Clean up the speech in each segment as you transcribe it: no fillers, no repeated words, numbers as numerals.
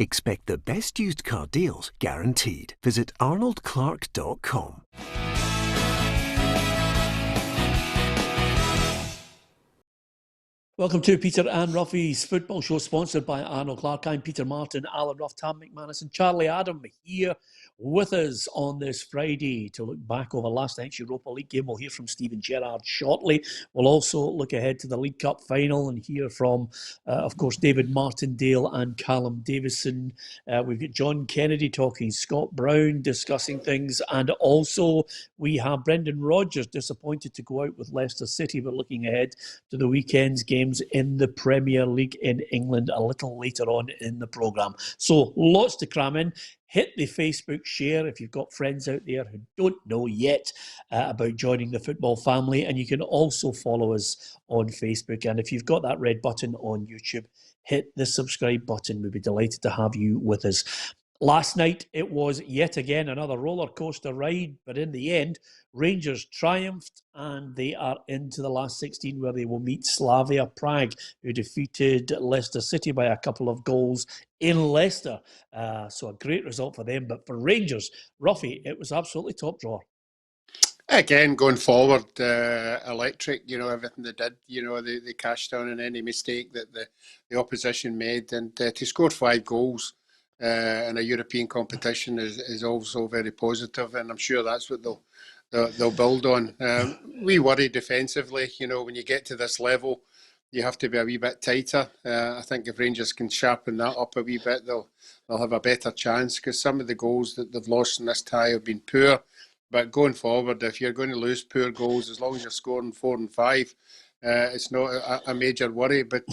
Expect the best used car deals guaranteed. Visit arnoldclark.com. Welcome to Peter and Roughie's Football Show, sponsored by Arnold Clark. I'm Peter Martin, Alan Rough, Tam McManus and Charlie Adam here with us on this Friday to look back over last night's Europa League game. We'll hear from Steven Gerrard shortly. We'll also look ahead to the League Cup final and hear from, of course, David Martindale and Callum Davison. We've got John Kennedy talking Scott Brown, discussing things. And also we have Brendan Rodgers, disappointed to go out with Leicester City, but looking ahead to the weekend's games in the Premier League in England a little later on in the programme. So lots to cram in. Hit the Facebook share if you've got friends out there who don't know yet about joining the football family. And you can also follow us on Facebook. And if you've got that red button on YouTube, hit the subscribe button. We'd be delighted to have you with us. Last night, it was yet again another roller coaster ride, but in the end, Rangers triumphed and they are into the last 16 where they will meet Slavia Prague, who defeated Leicester City by a couple of goals in Leicester. So a great result for them. But for Rangers, Roughie, it was absolutely top drawer. Again, going forward, electric, everything they did, they cashed down on any mistake that the opposition made. And to score 5 goals in a European competition is also very positive, and I'm sure that's what they'll build on. We worry defensively, when you get to this level, you have to be a wee bit tighter. I think if Rangers can sharpen that up a wee bit, they'll have a better chance, because some of the goals that they've lost in this tie have been poor. But going forward, if you're going to lose poor goals, as long as you're scoring 4 and 5, it's not a major worry. But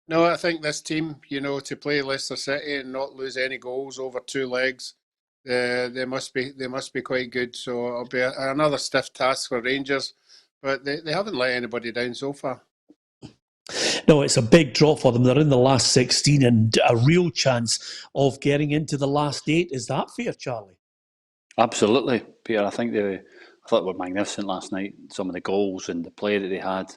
no, I think this team, to play Leicester City and not lose any goals over 2 legs, they must be quite good. So it'll be another stiff task for Rangers, but they haven't let anybody down so far. No, it's a big drop for them. They're in the last 16 and a real chance of getting into the last 8. Is that fair, Charlie? Absolutely, Peter. I thought they were magnificent last night. Some of the goals and the play that they had,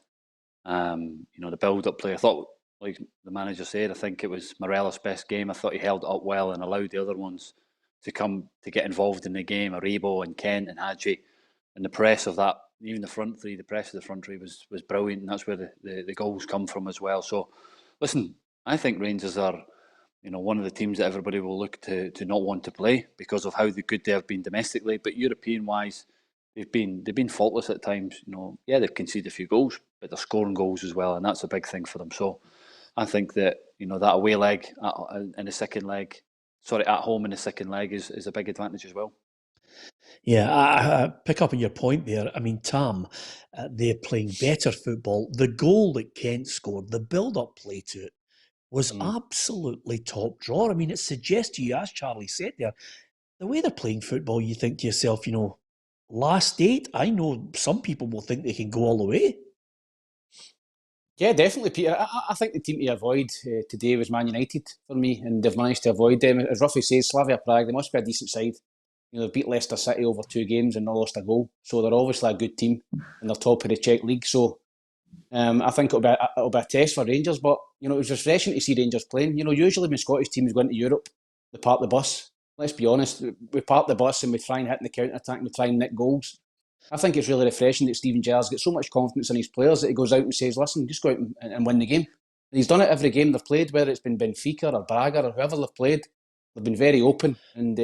the build-up play. I thought, like the manager said, I think it was Morelos' best game. I thought he held it up well and allowed the other ones to get involved in the game. Aribo and Kent and Hadji, and the press of that, even the front three, the press of the front three was brilliant, and that's where the goals come from as well. So, listen, I think Rangers are, one of the teams that everybody will look to not want to play because of how good they have been domestically, but European-wise, they've been faultless at times. Yeah, they've conceded a few goals, but they're scoring goals as well, and that's a big thing for them. So I think that, that away leg in the second leg, at home in the second leg is a big advantage as well. Yeah, I pick up on your point there. I mean, Tam, they're playing better football. The goal that Kent scored, the build-up play to it, was absolutely top drawer. I mean, it suggests to you, as Charlie said there, the way they're playing football, you think to yourself, last 8, I know some people will think they can go all the way. Yeah, definitely, Peter. I think the team to avoid today was Man United for me, and they've managed to avoid them. As Roughie says, Slavia Prague, they must be a decent side. They've beat Leicester City over 2 games and not lost a goal. So they're obviously a good team, and they're top of the Czech league. So I think it'll be a test for Rangers. But, it was refreshing to see Rangers playing. Usually when Scottish teams go into Europe, they park the bus. Let's be honest, we park the bus and we try and hit in the counter-attack and we try and nick goals. I think it's really refreshing that Steven Gerrard's got so much confidence in his players that he goes out and says, listen, just go out and win the game. And he's done it every game they've played, whether it's been Benfica or Braga or whoever they've played. They've been very open, and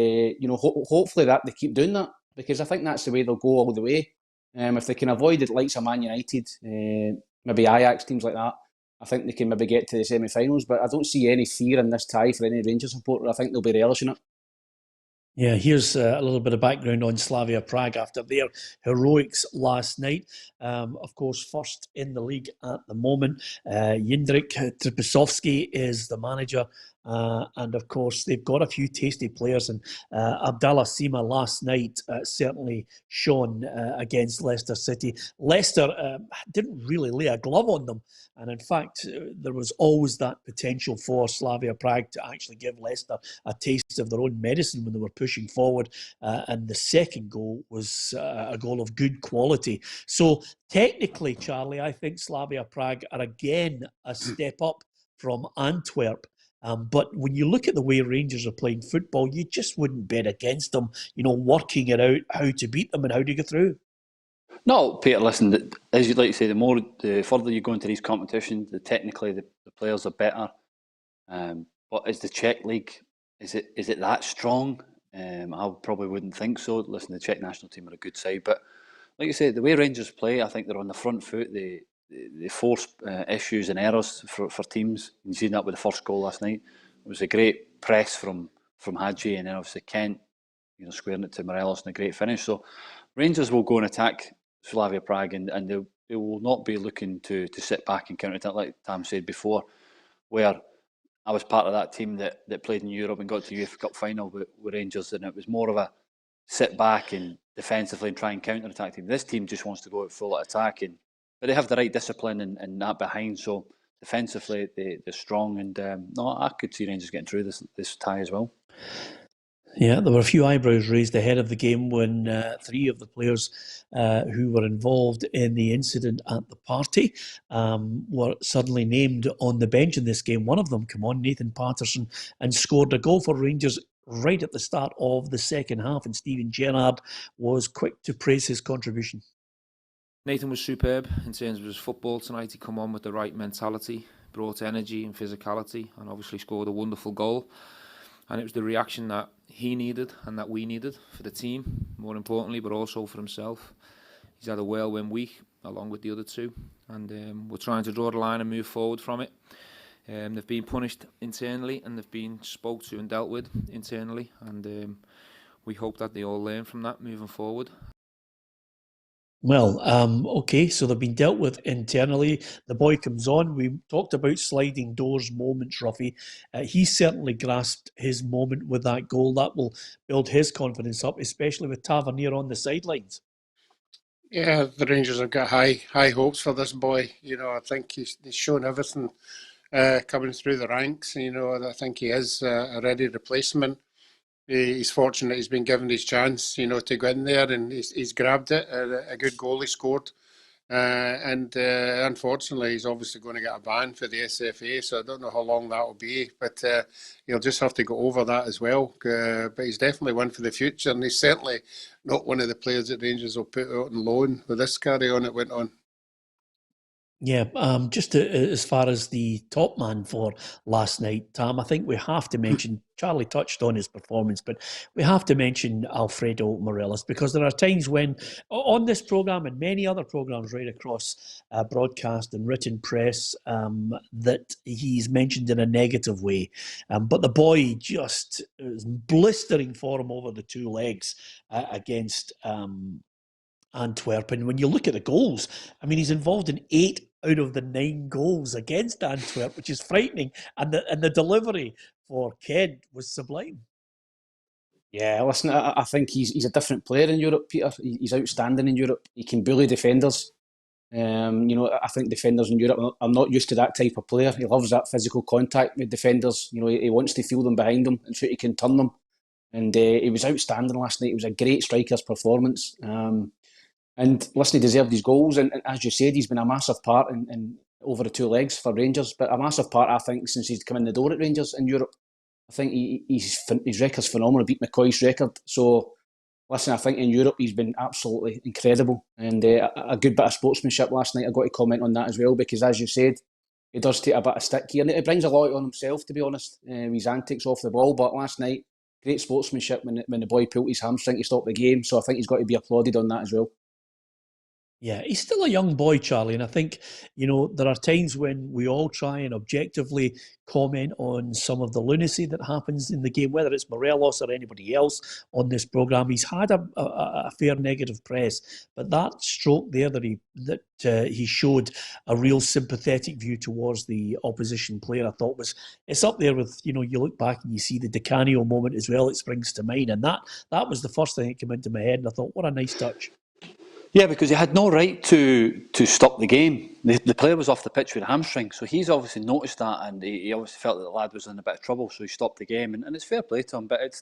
hopefully that they keep doing that, because I think that's the way they'll go all the way. If they can avoid the likes of Man United, maybe Ajax, teams like that, I think they can maybe get to the semi-finals. But I don't see any fear in this tie for any Rangers supporter. I think they'll be relishing it. Yeah, here's a little bit of background on Slavia Prague after their heroics last night. Of course, first in the league at the moment. Jindřich Trpišovský is the manager. And of course, they've got a few tasty players, and Abdallah Sima last night certainly shone against Leicester City. Leicester didn't really lay a glove on them, and in fact, there was always that potential for Slavia Prague to actually give Leicester a taste of their own medicine when they were pushing forward, and the second goal was a goal of good quality. So technically, Charlie, I think Slavia Prague are again a step up from Antwerp. But when you look at the way Rangers are playing football, you just wouldn't bet against them, working it out, how to beat them and how to get through. No, Peter, listen, as you'd like to say, the further you go into these competitions, technically the players are better. But is the Czech league, is it that strong? I probably wouldn't think so. Listen, the Czech national team are a good side, but like you say, the way Rangers play, I think they're on the front foot. They force issues and errors for teams. You've seen that with the first goal last night. It was a great press from Hadji, and then obviously Kent, squaring it to Morelos and a great finish. So Rangers will go and attack Slavia Prague, and they will not be looking to sit back and counter attack, like Tam said before, where I was part of that team that played in Europe and got to UEFA Cup final with Rangers, and it was more of a sit back and defensively and try and counter attack team. This team just wants to go out full attacking, but they have the right discipline and that behind. So defensively, they're strong, and no, I could see Rangers getting through this tie as well. Yeah, there were a few eyebrows raised ahead of the game when three of the players who were involved in the incident at the party were suddenly named on the bench in this game. One of them, Nathan Patterson, and scored a goal for Rangers right at the start of the second half, and Steven Gerrard was quick to praise his contribution. Nathan was superb in terms of his football tonight. He come on with the right mentality, brought energy and physicality, and obviously scored a wonderful goal. And it was the reaction that he needed and that we needed for the team, more importantly, but also for himself. He's had a whirlwind week, along with the other two, and we're trying to draw the line and move forward from it. They've been punished internally, and they've been spoke to and dealt with internally, and we hope that they all learn from that moving forward. Well, okay, so they've been dealt with internally. The boy comes on. We talked about sliding doors moments, Roughie. He certainly grasped his moment with that goal. That will build his confidence up, especially with Tavernier on the sidelines. Yeah, the Rangers have got high hopes for this boy. I think he's shown everything coming through the ranks. I think he is a ready replacement. He's fortunate he's been given his chance, to go in there, and he's grabbed it. A good goal he scored. And unfortunately, he's obviously going to get a ban for the SFA, so I don't know how long that will be. But he'll just have to go over that as well. But he's definitely one for the future, and he's certainly not one of the players that Rangers will put out on loan with this carry on it went on. Yeah, just as far as the top man for last night, Tam, I think we have to mention, Charlie touched on his performance, but we have to mention Alfredo Morelos, because there are times when, on this programme and many other programmes right across broadcast and written press, that he's mentioned in a negative way. But the boy just is blistering form over the two legs against Antwerp. And when you look at the goals, I mean, he's involved in 8 out of the 9 goals against Antwerp, which is frightening. And the delivery for Ked was sublime. Yeah, listen, I think he's a different player in Europe, Peter. He's outstanding in Europe. He can bully defenders. I think defenders in Europe are not used to that type of player. He loves that physical contact with defenders. He wants to feel them behind him and so he can turn them. And he was outstanding last night. It was a great striker's performance. And listen, he deserved his goals. And as you said, he's been a massive part in over the two legs for Rangers. But a massive part, I think, since he's come in the door at Rangers in Europe. I think his record's phenomenal. Beat McCoy's record. So, listen, I think in Europe he's been absolutely incredible. And a good bit of sportsmanship last night. I've got to comment on that as well, because as you said, he does take a bit of stick here. And he brings a lot on himself, to be honest, with his antics off the ball. But last night, great sportsmanship when the boy pulled his hamstring to stop the game. So I think he's got to be applauded on that as well. Yeah, he's still a young boy, Charlie, and I think, there are times when we all try and objectively comment on some of the lunacy that happens in the game, whether it's Morelos or anybody else on this programme. He's had a fair negative press, but that stroke there that he showed a real sympathetic view towards the opposition player, I thought it's up there with, you look back and you see the Di Canio moment as well, it springs to mind, and that was the first thing that came into my head, and I thought, what a nice touch. Yeah, because he had no right to stop the game. The player was off the pitch with a hamstring, so he's obviously noticed that, and he obviously felt that the lad was in a bit of trouble, so he stopped the game, and it's fair play to him. But it's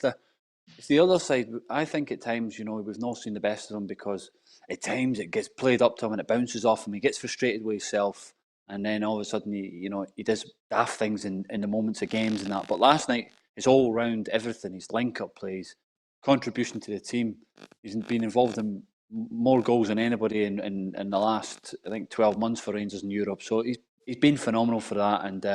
the other side. I think at times, we've not seen the best of him, because at times it gets played up to him and it bounces off him. He gets frustrated with himself, and then all of a sudden he does daft things in the moments of games and that. But last night, his all round everything, his link up plays, contribution to the team. He's been involved in more goals than anybody in the last, I think, 12 months for Rangers in Europe. So he's been phenomenal for that, and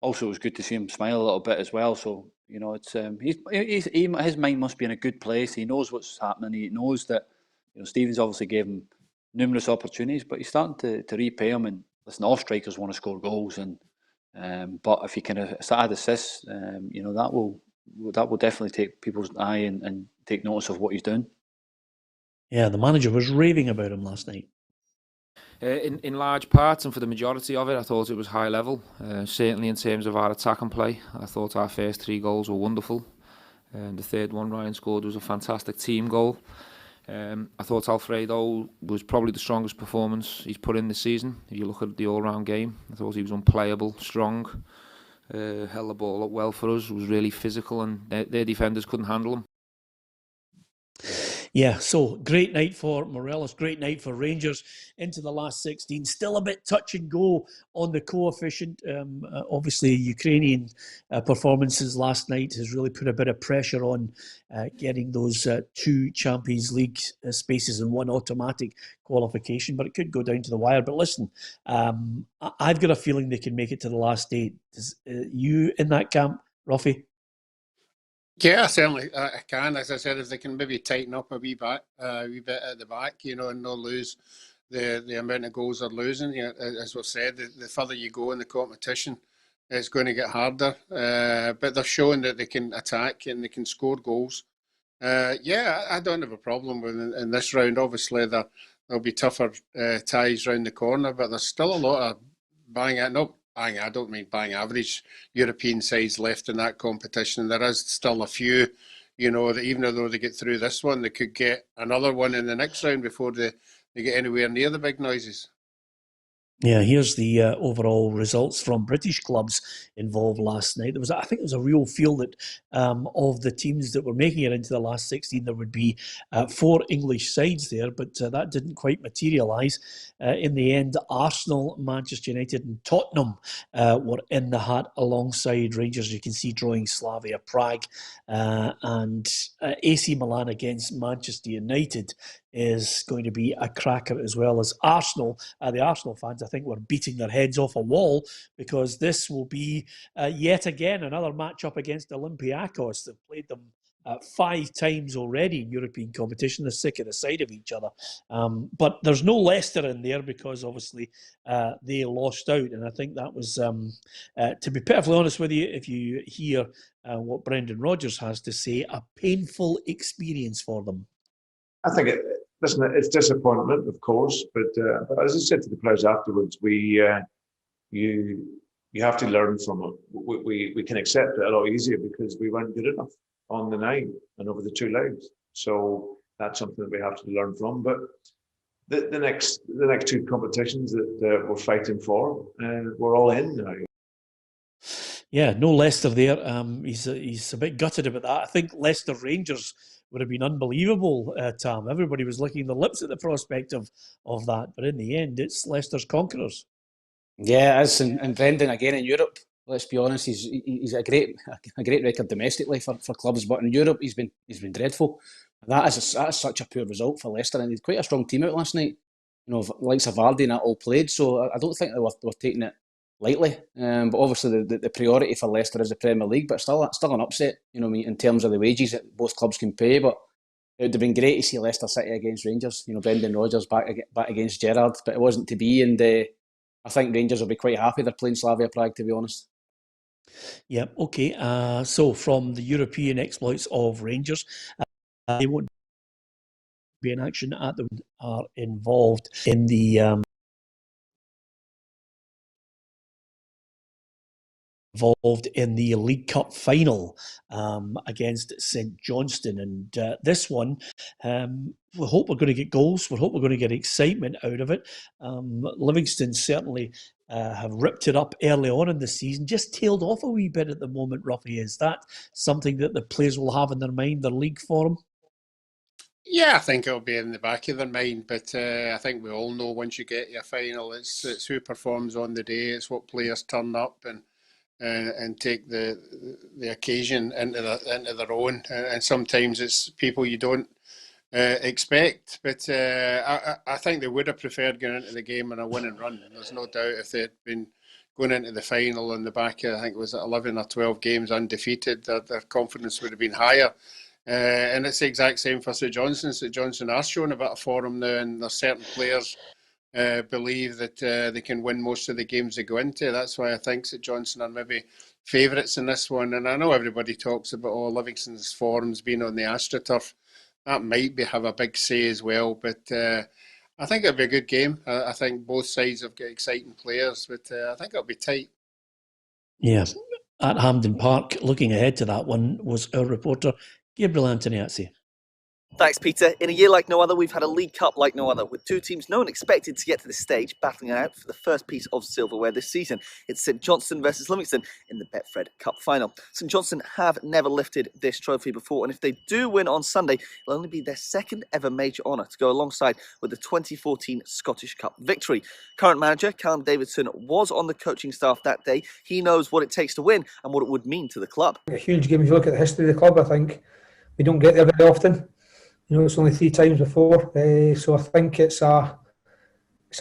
also it was good to see him smile a little bit as well. So it's his mind must be in a good place. He knows what's happening. He knows that Stevens obviously gave him numerous opportunities, but he's starting to repay him. And listen, all strikers want to score goals, and but if he can add assists, that will definitely take people's eye and take notice of what he's doing. Yeah, the manager was raving about him last night. In large parts, and for the majority of it, I thought it was high level. Certainly in terms of our attack and play, I thought our first 3 goals were wonderful. The third one Ryan scored was a fantastic team goal. I thought Alfredo was probably the strongest performance he's put in this season. If you look at the all-round game, I thought he was unplayable, strong, held the ball up well for us, was really physical, and their defenders couldn't handle him. Yeah, so great night for Morelos, great night for Rangers into the last 16. Still a bit touch and go on the coefficient. Obviously, Ukrainian performances last night has really put a bit of pressure on getting those 2 Champions League spaces and 1 automatic qualification, but it could go down to the wire. But listen, I've got a feeling they can make it to the last 8. Is you in that camp, Roughie? Yeah, certainly I can. As I said, if they can maybe tighten up a wee bit at the back, and not lose the amount of goals they're losing. As we've said, the further you go in the competition, it's going to get harder. But they're showing that they can attack and they can score goals. I don't have a problem with in this round. Obviously, there'll be tougher ties round the corner, but there's still a lot of I don't mean bang average European sides left in that competition. There is still a few, that even though they get through this one, they could get another one in the next round before they get anywhere near the big noises. Yeah, here's the overall results from British clubs involved last night. I think there was a real feel that of the teams that were making it into the last 16, there would be 4 English sides there, but that didn't quite materialise. In the end, Arsenal, Manchester United and Tottenham were in the hat alongside Rangers. You can see drawing Slavia Prague and AC Milan against Manchester United is going to be a cracker, as well as Arsenal. The Arsenal fans, I think, were beating their heads off a wall because this will be yet again another match-up against Olympiacos. They've played them 5 times already in European competition. They're sick of the sight of each other. But there's no Leicester in there because obviously they lost out. And I think that was, to be perfectly honest with you, if you hear what Brendan Rodgers has to say, a painful experience for them. I think it's disappointment, of course, but as I said to the players afterwards, you have to learn from it. We can accept it a lot easier because we weren't good enough on the 9 and over the 2 legs. So that's something that we have to learn from. But the next 2 competitions that we're fighting for, we're all in now. Yeah, no Leicester there. He's a bit gutted about that. I think Leicester Rangers would have been unbelievable, Tam. Everybody was licking their lips at the prospect of that. But in the end, it's Leicester's conquerors. Yeah, it is. And Brendan, again, in Europe, let's be honest, he's a great record domestically for clubs, but in Europe he's been dreadful. That is such a poor result for Leicester, and he had quite a strong team out last night. Likes of Vardy and that all played, so I don't think they were taking it lightly. But obviously the priority for Leicester is the Premier League, but still an upset, in terms of the wages that both clubs can pay. But it would have been great to see Leicester City against Rangers, Brendan Rodgers back against Gerrard, but it wasn't to be, and I think Rangers will be quite happy they're playing Slavia Prague, to be honest. Yeah, okay. So from the European exploits of Rangers, they won't be in action at the are involved in the League Cup final against St Johnstone, and this one we hope we're going to get goals. We hope we're going to get excitement out of it. Livingston certainly have ripped it up early on in the season, just tailed off a wee bit at the moment. Roughie, is that something that the players will have in their mind, their league form? Yeah, I think it'll be in the back of their mind, but I think we all know once you get to a final, it's who performs on the day. It's what players turn up and take the occasion into their own, and sometimes it's people you don't expect. But I think they would have preferred going into the game on a win and run. There's no doubt if they'd been going into the final on the back of, I think it was 11 or 12 games undefeated, their confidence would have been higher. And it's the exact same for St Johnstone. St Johnstone are showing a bit of form now, and there's certain players believe that they can win most of the games they go into. That's why I think St Johnstone are maybe favourites in this one. And I know everybody talks about Livingston's forms being on the AstroTurf. That might have a big say as well. But I think it'll be a good game. I think both sides have got exciting players, but I think it'll be tight. Yeah. At Hampden Park, looking ahead to that one, was our reporter Gabriel Antoniazzi. Thanks, Peter. In a year like no other, we've had a League Cup like no other, with two teams no one expected to get to this stage battling it out for the first piece of silverware this season. It's St Johnstone versus Livingston in the Betfred Cup final. St Johnstone have never lifted this trophy before, and if they do win on Sunday, it'll only be their second ever major honour to go alongside with the 2014 Scottish Cup victory. Current manager Callum Davidson was on the coaching staff that day. He knows what it takes to win and what it would mean to the club. A huge game. If you look at the history of the club, I think we don't get there very often. You know, it's only 3 times before, so I think it's a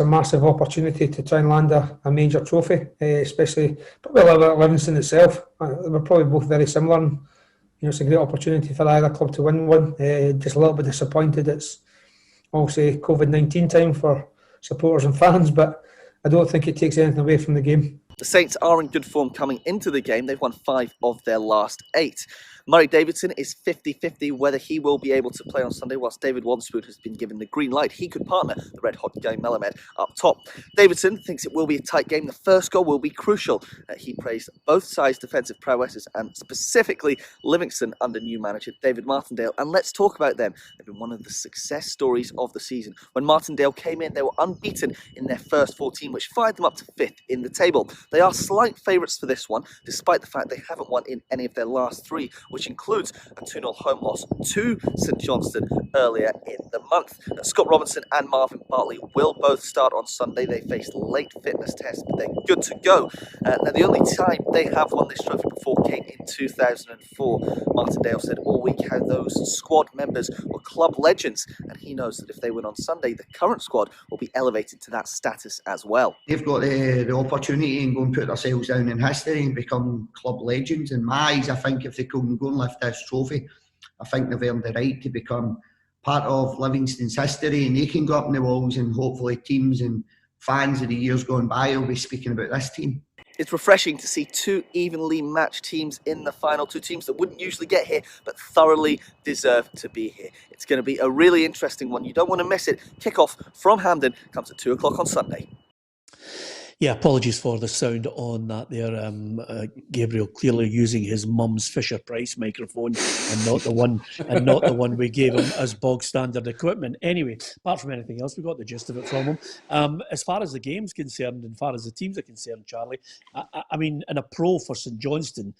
massive opportunity to try and land a major trophy, especially probably a little bit at Livingston itself. We're probably both very similar, and it's a great opportunity for either club to win one. Just a little bit disappointed it's obviously COVID-19 time for supporters and fans, but I don't think it takes anything away from the game. The Saints are in good form coming into the game. They've won 5 of their last 8. Murray Davidson is 50-50 whether he will be able to play on Sunday, whilst David Waterspoon has been given the green light. He could partner the red-hot Guy Melamed up top. Davidson thinks it will be a tight game. The first goal will be crucial. He praised both sides' defensive prowesses and specifically Livingston under new manager David Martindale. And let's talk about them. They've been one of the success stories of the season. When Martindale came in, they were unbeaten in their first 14, which fired them up to 5th in the table. They are slight favourites for this one, despite the fact they haven't won in any of their last 3, which includes a 2-0 home loss to St Johnstone earlier in the month. Scott Robinson and Marvin Bartley will both start on Sunday. They faced late fitness tests, but they're good to go. Now, the only time they have won this trophy before came in 2004. Martindale said all week how those squad members were club legends, and he knows that if they win on Sunday, the current squad will be elevated to that status as well. They've got the opportunity and go and put themselves down in history and become club legends. In my eyes, I think if they can go and lift this trophy, I think they've earned the right to become part of Livingston's history, and they can go up in the walls, and hopefully teams and fans of the years gone by will be speaking about this team. It's refreshing to see 2 evenly matched teams in the final, 2 teams that wouldn't usually get here but thoroughly deserve to be here. It's going to be a really interesting one. You don't want to miss it. Kickoff from Hampden comes at 2 o'clock on Sunday. Yeah, apologies for the sound on that there. Gabriel clearly using his mum's Fisher-Price microphone and not the one we gave him as bog standard equipment. Anyway, apart from anything else, we got the gist of it from him. As far as the game's concerned, and as far as the teams are concerned, Charlie, I mean, in a pro for St Johnstone,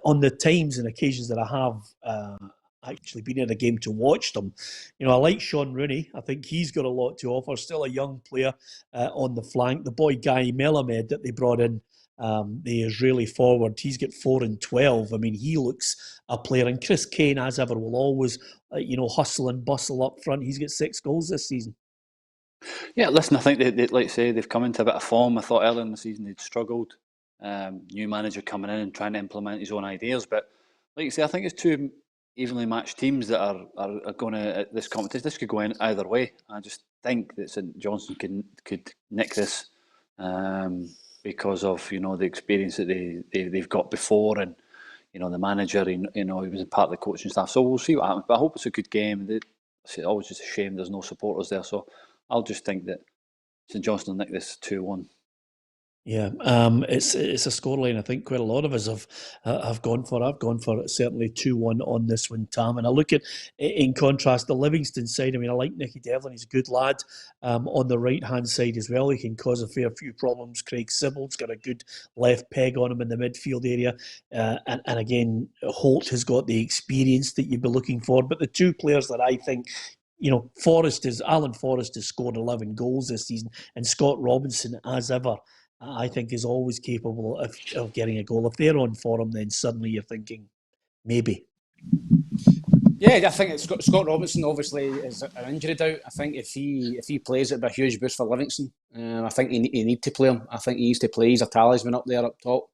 on the times and occasions that I have actually been in a game to watch them. I like Sean Rooney. I think he's got a lot to offer. Still a young player on the flank. The boy Guy Melamed that they brought in, the Israeli forward, he's got 4 and 12. I mean, he looks a player. And Chris Kane, as ever, will always, hustle and bustle up front. He's got 6 goals this season. Yeah, listen, I think they like I say, they've come into a bit of form. I thought earlier in the season they'd struggled. New manager coming in and trying to implement his own ideas. But like you say, I think it's 2 evenly matched teams that are going to, at this competition. This could go in either way. I just think that St Johnstone could nick this because of the experience that they've got before, and the manager. He was a part of the coaching staff. So we'll see what happens. But I hope it's a good game. It's always just a shame there's no supporters there. So I'll just think that St Johnstone will nick this 2-1. Yeah, it's a scoreline I think quite a lot of us have gone for. I've gone for certainly 2-1 on this one, Tam. And I look at, in contrast, the Livingston side. I mean, I like Nicky Devlin. He's a good lad. On the right-hand side as well, he can cause a fair few problems. Craig Sybil's got a good left peg on him in the midfield area. And again, Holt has got the experience that you'd be looking for. But the two players that I think, Alan Forrest has scored 11 goals this season, and Scott Robinson, as ever, I think is always capable of getting a goal. If they're on form, then suddenly you're thinking, maybe. Yeah, I think Scott Robinson obviously is an injury doubt. I think if he plays, it'd be a huge boost for Livingston. I think he need to play him. I think he needs to play. He's a talisman up there up top.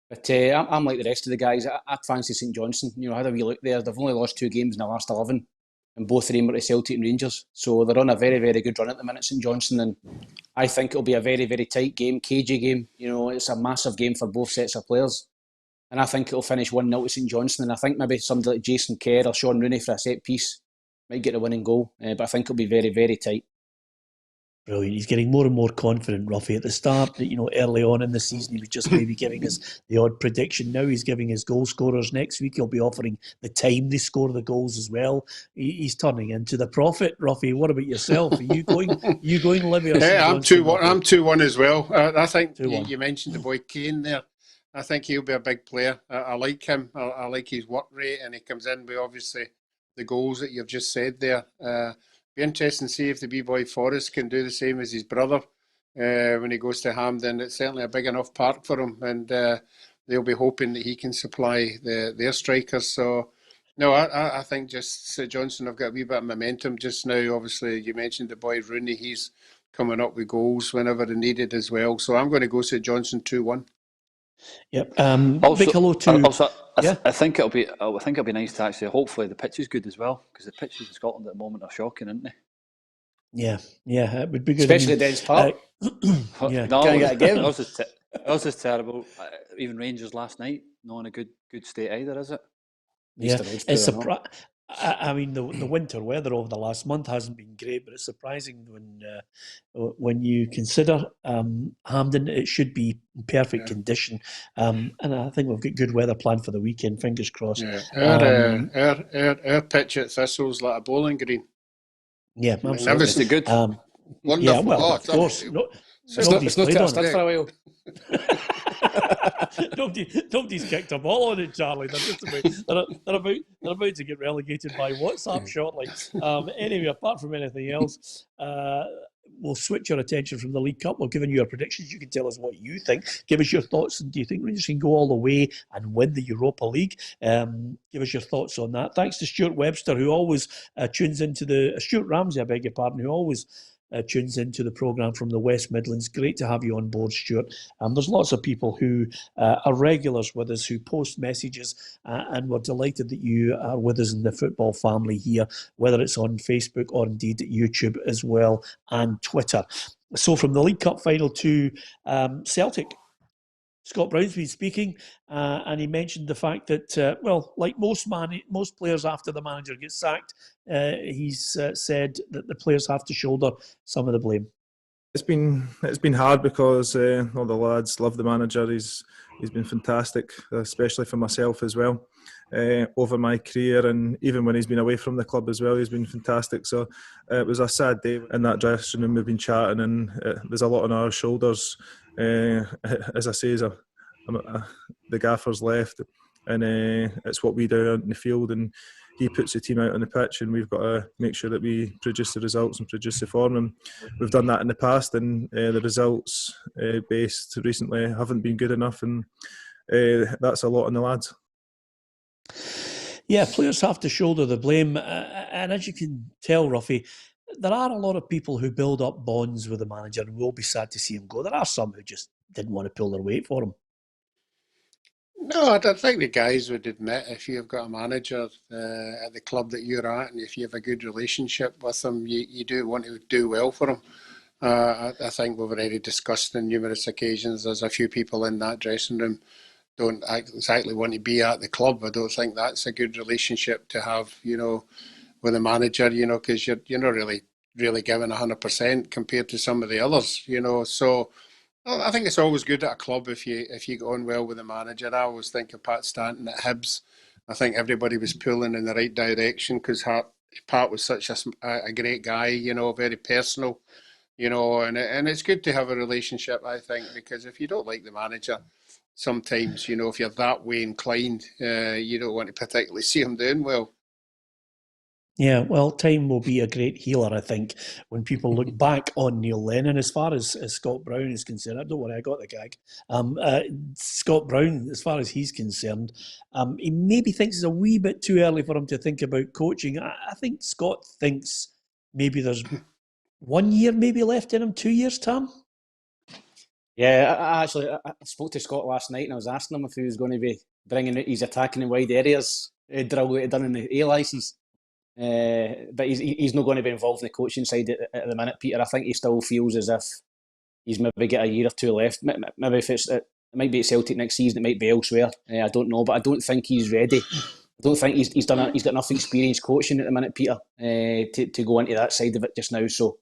But I'm like the rest of the guys. I'd fancy St Johnstone. I had a wee look there. They've only lost 2 games in the last 11. And both of them were to Celtic and Rangers. So they're on a very, very good run at the minute, St Johnstone. And I think it'll be a very, very tight game, cagey game. It's a massive game for both sets of players. And I think it'll finish 1-0 to St Johnstone. And I think maybe somebody like Jason Kerr or Sean Rooney for a set piece might get the winning goal. But I think it'll be very, very tight. Brilliant. He's getting more and more confident, Roughie. At the start, early on in the season, he was just maybe giving us the odd prediction. Now he's giving his goal scorers. Next week, he'll be offering the time they score the goals as well. He's turning into the prophet, Roughie. What about yourself? Are you going, Livy? Yeah, I'm 2-1 as well. I think you mentioned the boy Kane there. I think he'll be a big player. I like him. I like his work rate, and he comes in with obviously the goals that you've just said there. Be interesting to see if the B-boy Forrest can do the same as his brother when he goes to Hampden. It's certainly a big enough park for him, and they'll be hoping that he can supply their strikers. So, no, I think just St Johnstone have got a wee bit of momentum just now. Obviously, you mentioned the boy Rooney. He's coming up with goals whenever they're needed as well. So I'm going to go St Johnstone 2-1. Yep. Big hello to. I think it'll be nice to actually. Hopefully, the pitch is good as well, because the pitches in Scotland at the moment are shocking, aren't they? Yeah, it would be good. Especially Dens Park. Yeah, can't get a game. That was terrible. Even Rangers last night, not in a good state either, is it? Yeah, it's I mean, the winter weather over the last month hasn't been great, but it's surprising when you consider Hampden. It should be in perfect condition, and I think we've got good weather planned for the weekend. Fingers crossed. Yeah. Our pitch at Thistle's like a bowling green. Yeah, absolutely. Is it good? Wonderful. Yeah, well, of course. It's not a stud for a while. Nobody's kicked a ball on it, Charlie. They're about to get relegated by WhatsApp shortly. Anyway, apart from anything else, we'll switch your attention from the League Cup. We've given you your predictions. You can tell us what you think. Give us your thoughts. Do you think Rangers can go all the way and win the Europa League? Give us your thoughts on that. Thanks to Stuart Webster, who always tunes into Stuart Ramsey, I beg your pardon, who always tunes into the programme from the West Midlands. Great to have you on board, Stuart. There's lots of people who are regulars with us, who post messages, and we're delighted that you are with us in the football family here, whether it's on Facebook or indeed YouTube as well, and Twitter. So from the League Cup final to Celtic, Scott Brown's been speaking, and he mentioned the fact that, like most players after the manager gets sacked, he's said that the players have to shoulder some of the blame. It's been hard because all the lads love the manager. He's been fantastic, especially for myself as well. Over my career, and even when he's been away from the club as well, he's been fantastic. So it was a sad day in that dressing room. We've been chatting, and there's a lot on our shoulders. As I say, the gaffer's left, and it's what we do out in the field, and he puts the team out on the pitch, and we've got to make sure that we produce the results and produce the form. And we've done that in the past, and the results based recently haven't been good enough, and that's a lot on the lads. Yeah, players have to shoulder the blame, and as you can tell, Roughie, there are a lot of people who build up bonds with the manager and will be sad to see him go. There are some who just didn't want to pull their weight for him. No, I don't think the guys would admit if you've got a manager at the club that you're at, and if you have a good relationship with them, you do want to do well for them. I think we've already discussed on numerous occasions, there's a few people in that dressing room don't exactly want to be at the club. I don't think that's a good relationship to have, with a manager, because you're not really giving 100% compared to some of the others, So Well, I think it's always good at a club if you get on well with the manager. I always think of Pat Stanton at Hibs. I think everybody was pulling in the right direction because Pat was such a great guy, very personal, and it's good to have a relationship, I think, because if you don't like the manager, sometimes, if you're that way inclined, you don't want to particularly see him doing well. Yeah, well, time will be a great healer, I think, when people look back on Neil Lennon. As far as Scott Brown is concerned, don't worry, I got the gag. Scott Brown, as far as he's concerned, he maybe thinks it's a wee bit too early for him to think about coaching. I think Scott thinks maybe there's 1 year maybe left in him, 2 years, Tam? Yeah, I spoke to Scott last night and I was asking him if he was going to be bringing out his attacking in wide areas drill that he'd done in the A licence. But he's not going to be involved in the coaching side at the minute, Peter. I think he still feels as if he's maybe got a year or two left. Maybe if it might be at Celtic next season, it might be elsewhere. I don't know, but I don't think he's ready. I don't think he's got enough experience coaching at the minute, Peter, to go into that side of it just now. So,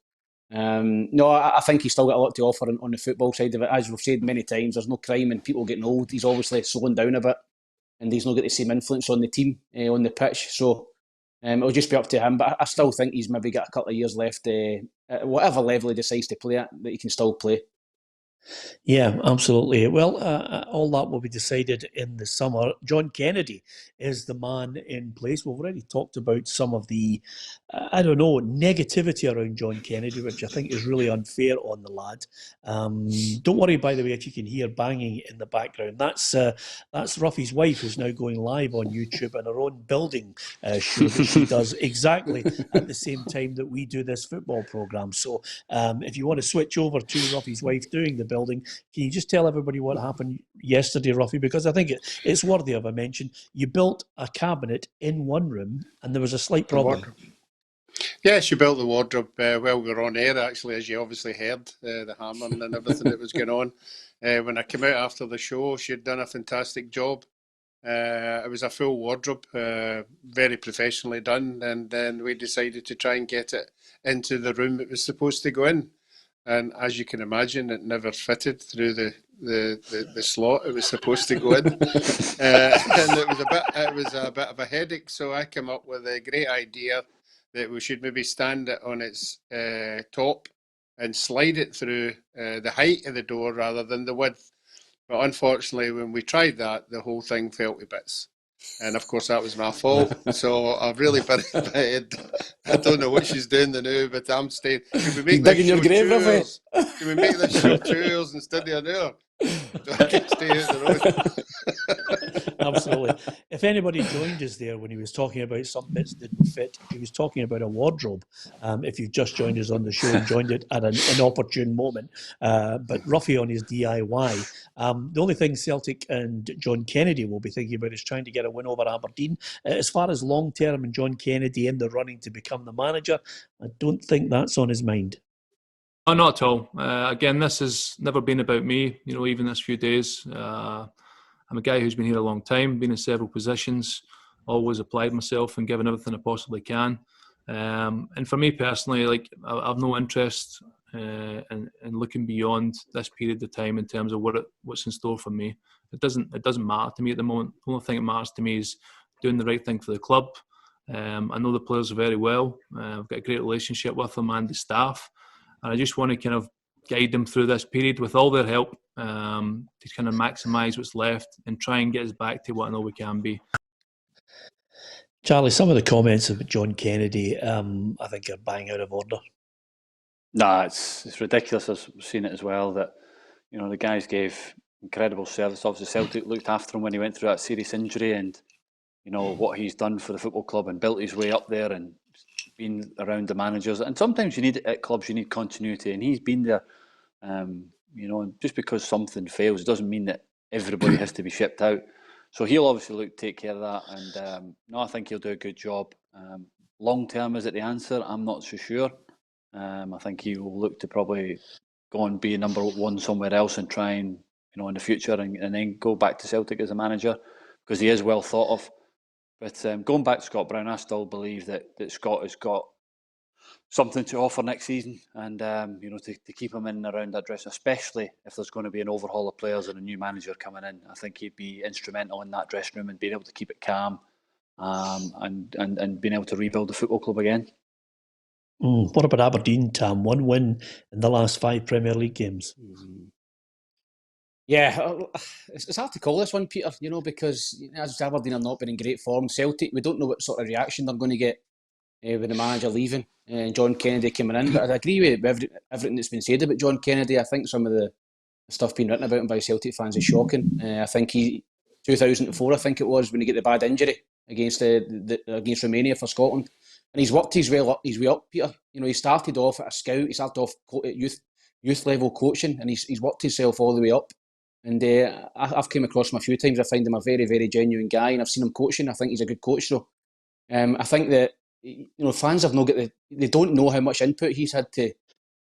no, I think he's still got a lot to offer on the football side of it. As we've said many times, there's no crime in people getting old. He's obviously slowing down a bit, and he's not got the same influence on the team on the pitch. So. It'll just be up to him, but I still think he's maybe got a couple of years left, at whatever level he decides to play at, that he can still play. Yeah, absolutely. Well, all that will be decided in the summer. John Kennedy is the man in place. We've already talked about some of the, negativity around John Kennedy, which I think is really unfair on the lad. Don't worry, by the way, if you can hear banging in the background. That's Roughie's wife, who's now going live on YouTube in her own building show that she does exactly at the same time that we do this football programme. So if you want to switch over to Roughie's wife doing the building, can you just tell everybody what happened yesterday, Roughie? Because I think it's worthy of a mention. You built a cabinet in one room and there was a slight problem. Yeah, she built the wardrobe while we were on air, actually, as you obviously heard, the hammering and everything that was going on. When I came out after the show, she had done a fantastic job. It was a full wardrobe, very professionally done, and then we decided to try and get it into the room it was supposed to go in. And as you can imagine, it never fitted through the slot it was supposed to go in, and it was a bit of a headache. So I came up with a great idea that we should maybe stand it on its top and slide it through the height of the door rather than the width. But unfortunately, when we tried that, the whole thing fell to bits. And of course, that was my fault. So I've really buried my head. I don't know what she's doing now, but I'm staying. Can we make digging your grave, Roughie? Can we make this show 2 hours instead of an hour? So I can stay out the road. Absolutely. If anybody joined us there when he was talking about some bits didn't fit, he was talking about a wardrobe. If you've just joined us on the show and joined it at an inopportune moment, but Roughie on his DIY. The only thing Celtic and John Kennedy will be thinking about is trying to get a win over Aberdeen. As far as long term and John Kennedy in the running to become the manager, I don't think that's on his mind. Oh, not at all. Again, this has never been about me, even this few days. I'm a guy who's been here a long time, been in several positions, always applied myself and given everything I possibly can. And for me personally, I've no interest in looking beyond this period of time in terms of what's in store for me. It doesn't matter to me at the moment. The only thing that matters to me is doing the right thing for the club. I know the players very well. I've got a great relationship with them and the staff. And I just want to kind of guide them through this period with all their help to kind of maximise what's left and try and get us back to what I know we can be. Charlie, some of the comments about John Kennedy, I think, are bang out of order. Nah, it's ridiculous. I've seen it as well that, the guys gave incredible service. Obviously, Celtic looked after him when he went through that serious injury and, what he's done for the football club and built his way up there and been around the managers. And sometimes at clubs you need continuity, and he's been there. Just because something fails doesn't mean that everybody has to be shipped out. So he'll obviously take care of that, and I think he'll do a good job. Long term, is it the answer? I'm not so sure. I think he will look to probably go and be number one somewhere else and try and, in the future and then go back to Celtic as a manager because he is well thought of. But going back to Scott Brown, I still believe that Scott has got something to offer next season, and to keep him in and around that dressing, especially if there's going to be an overhaul of players and a new manager coming in. I think he'd be instrumental in that dressing room and being able to keep it calm, and being able to rebuild the football club again. What about Aberdeen, Tam? 1 win in the last 5 Premier League games. Yeah, it's hard to call this one, Peter, because as Aberdeen have not been in great form. Celtic, we don't know what sort of reaction they're going to get with the manager leaving and John Kennedy coming in. But I agree with everything that's been said about John Kennedy. I think some of the stuff being written about him by Celtic fans is shocking. I think 2004, I think it was, when he got the bad injury against Romania for Scotland. And he's worked his way up, Peter. He started off at a scout, he started off at youth level coaching, and he's worked himself all the way up. And I've come across him a few times. I find him a very, very genuine guy, and I've seen him coaching. I think he's a good coach, though. I think that fans have they don't know how much input he's had to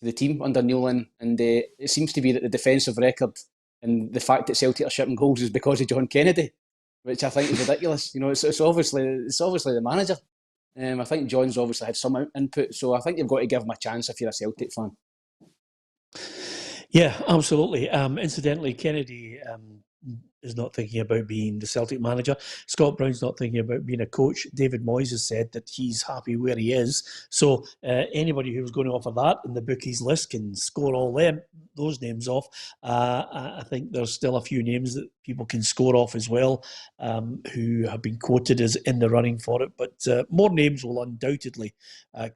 the team under Newland, and it seems to be that the defensive record and the fact that Celtic are shipping goals is because of John Kennedy, which I think is ridiculous. It's obviously the manager. I think John's obviously had some input, so I think you've got to give him a chance if you're a Celtic fan. Yeah, absolutely. Incidentally, Kennedy is not thinking about being the Celtic manager. Scott Brown's not thinking about being a coach. David Moyes has said that he's happy where he is. So anybody who's going to offer that in the bookies list can score all those names off. I think there's still a few names that people can score off as well, who have been quoted as in the running for it. But more names will undoubtedly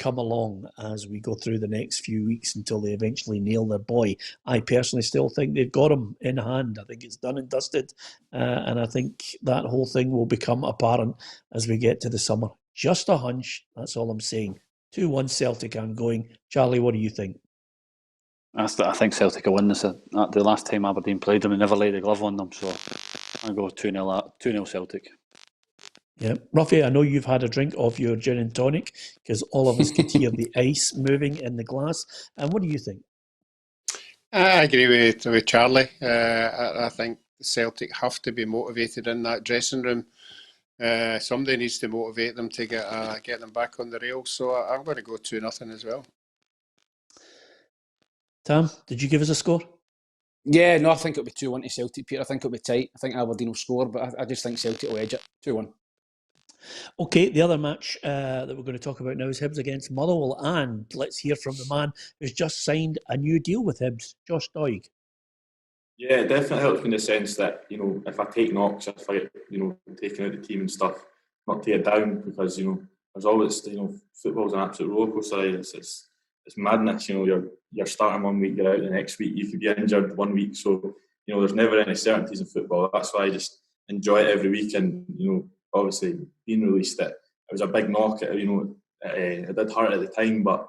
come along as we go through the next few weeks until they eventually nail their boy. I personally still think they've got him in hand. I think it's done and dusted. And I think that whole thing will become apparent as we get to the summer. Just a hunch, that's all I'm saying. 2-1 Celtic, I'm going. Charlie, what do you think? I think Celtic will win this. The last time Aberdeen played them, they never laid a glove on them, so I'll go 2-0 Celtic. Yeah, Roughie, I know you've had a drink of your gin and tonic because all of us could hear the ice moving in the glass. And what do you think? I agree with Charlie. I think Celtic have to be motivated in that dressing room. Somebody needs to motivate them to get them back on the rails. So I'm going to go 2-0 as well. Tam, did you give us a score? Yeah, no, I think it'll be 2-1 to Celtic, Peter. I think it'll be tight. I think Aberdeen will score, but I just think Celtic will edge it. 2-1. Okay, the other match that we're going to talk about now is Hibs against Motherwell, and let's hear from the man who's just signed a new deal with Hibs, Josh Doig. Yeah, it definitely helps me in the sense that, if I take knocks, if I get, taking out the team and stuff, not tear down, because, there's always, football's an absolute rollercoaster. It's madness, you're starting one week, you're out the next week, you could be injured one week, so, there's never any certainties in football. That's why I just enjoy it every week, and, obviously being released, it was a big knock. It did hurt at the time, but